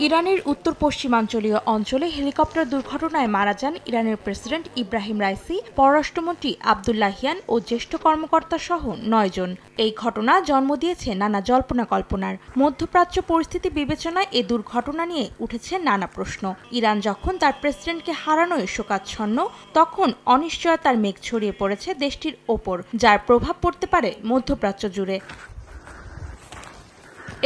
ইরানের উত্তর পশ্চিমাঞ্চলীয় অঞ্চলে হেলিকপ্টার দুর্ঘটনায় মারা যান ইরানের প্রেসিডেন্ট ইব্রাহিম রাইসি, পররাষ্ট্রমন্ত্রী আব্দুল্লাহিয়ান ও জ্যেষ্ঠ কর্মকর্তা সহ ৯ জন। এই ঘটনা জন্ম দিয়েছে নানা জল্পনা কল্পনার। মধ্যপ্রাচ্য পরিস্থিতি বিবেচনায় এ দুর্ঘটনা নিয়ে উঠেছে নানা প্রশ্ন। ইরান যখন তার প্রেসিডেন্টকে হারানোয় শোকাচ্ছন্ন, তখন অনিশ্চয়তার মেঘ ছড়িয়ে পড়েছে দেশটির ওপর, যার প্রভাব পড়তে পারে মধ্যপ্রাচ্য জুড়ে।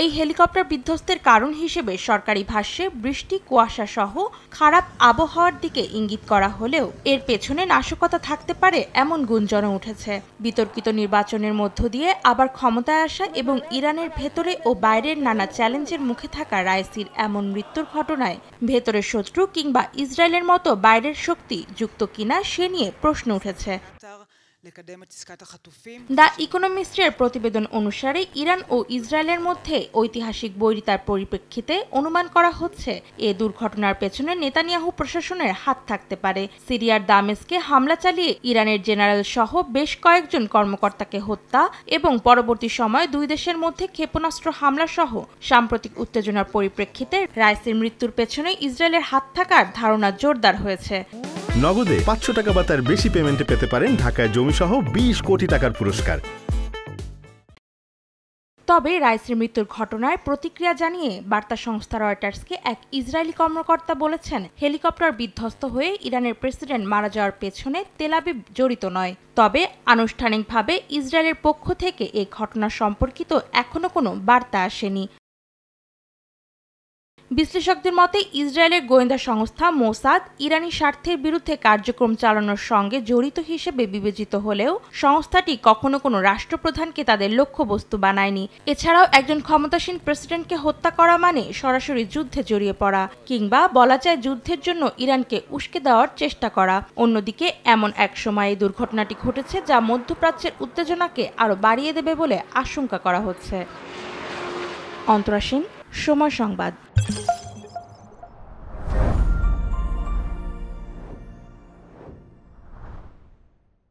এই হেলিকপ্টার বিধ্বস্তের কারণ হিসেবে সরকারি ভাষ্যে বৃষ্টি, কুয়াশা সহ খারাপ আবহাওয়ার দিকে ইঙ্গিত করা হলেও এর পেছনে নাশকতা থাকতে পারে এমন গুঞ্জনও উঠেছে। বিতর্কিত নির্বাচনের মধ্য দিয়ে আবার ক্ষমতায় আসা এবং ইরানের ভেতরে ও বাইরের নানা চ্যালেঞ্জের মুখে থাকা রাইসির এমন মৃত্যুর ঘটনায় ভেতরের শত্রু কিংবা ইসরায়েলের মতো বাইরের শক্তি যুক্ত কিনা সে নিয়ে প্রশ্ন উঠেছে। দ্য ইকোনমিস্টের প্রতিবেদন অনুসারে ইরান ও ইসরায়েলের মধ্যে ঐতিহাসিক বৈরিতার পরিপ্রেক্ষিতে অনুমান করা হচ্ছে এ দুর্ঘটনার পেছনে নেতানিয়াহু প্রশাসনের হাত থাকতে পারে। সিরিয়ার দামেস্কে হামলা চালিয়ে ইরানের জেনারেল সহ বেশ কয়েকজন কর্মকর্তাকে হত্যা এবং পরবর্তী সময় দুই দেশের মধ্যে ক্ষেপণাস্ত্র হামলা সহ সাম্প্রতিক উত্তেজনার পরিপ্রেক্ষিতে রাইসির মৃত্যুর পেছনে ইসরায়েলের হাত থাকার ধারণা জোরদার হয়েছে। নগদে ৫০০ টাকা বা তার বেশি পেমেন্টে পেতে পারেন ঢাকায় জমিসহ ২০ কোটি টাকার পুরস্কার। তবে রাইসির মৃত্যুর ঘটনায় প্রতিক্রিয়া জানিয়ে বার্তা সংস্থা রয়টার্সকে এক ইসরায়েলি কর্মকর্তা বলেছেন, হেলিকপ্টার বিধ্বস্ত হয়ে ইরানের প্রেসিডেন্ট মারা যাওয়ার পেছনে তেল আবিব জড়িত নয়। তবে আনুষ্ঠানিকভাবে ইসরায়েলের পক্ষ থেকে এ ঘটনা সম্পর্কিত এখনো কোনো বার্তা আসেনি। বিশ্লেষকদের মতে ইসরায়েলের গোয়েন্দা সংস্থা মোসাদ ইরানি স্বার্থের বিরুদ্ধে কার্যক্রম চালানোর সঙ্গে জড়িত হিসেবে বিবেচিত হলেও সংস্থাটি কখনো কোনো রাষ্ট্রপ্রধানকে তাদের লক্ষ্যবস্তু বানায়নি। এছাড়াও একজন ক্ষমতাসীন প্রেসিডেন্টকে হত্যা করা মানে সরাসরি যুদ্ধে জড়িয়ে পড়া, কিংবা বলা যায় যুদ্ধের জন্য ইরানকে উস্কে দেওয়ার চেষ্টা করা। অন্যদিকে এমন এক সময়ে এই দুর্ঘটনাটি ঘটেছে যা মধ্যপ্রাচ্যের উত্তেজনাকে আরও বাড়িয়ে দেবে বলে আশঙ্কা করা হচ্ছে। অন্তরা সিং, সময় সংবাদ।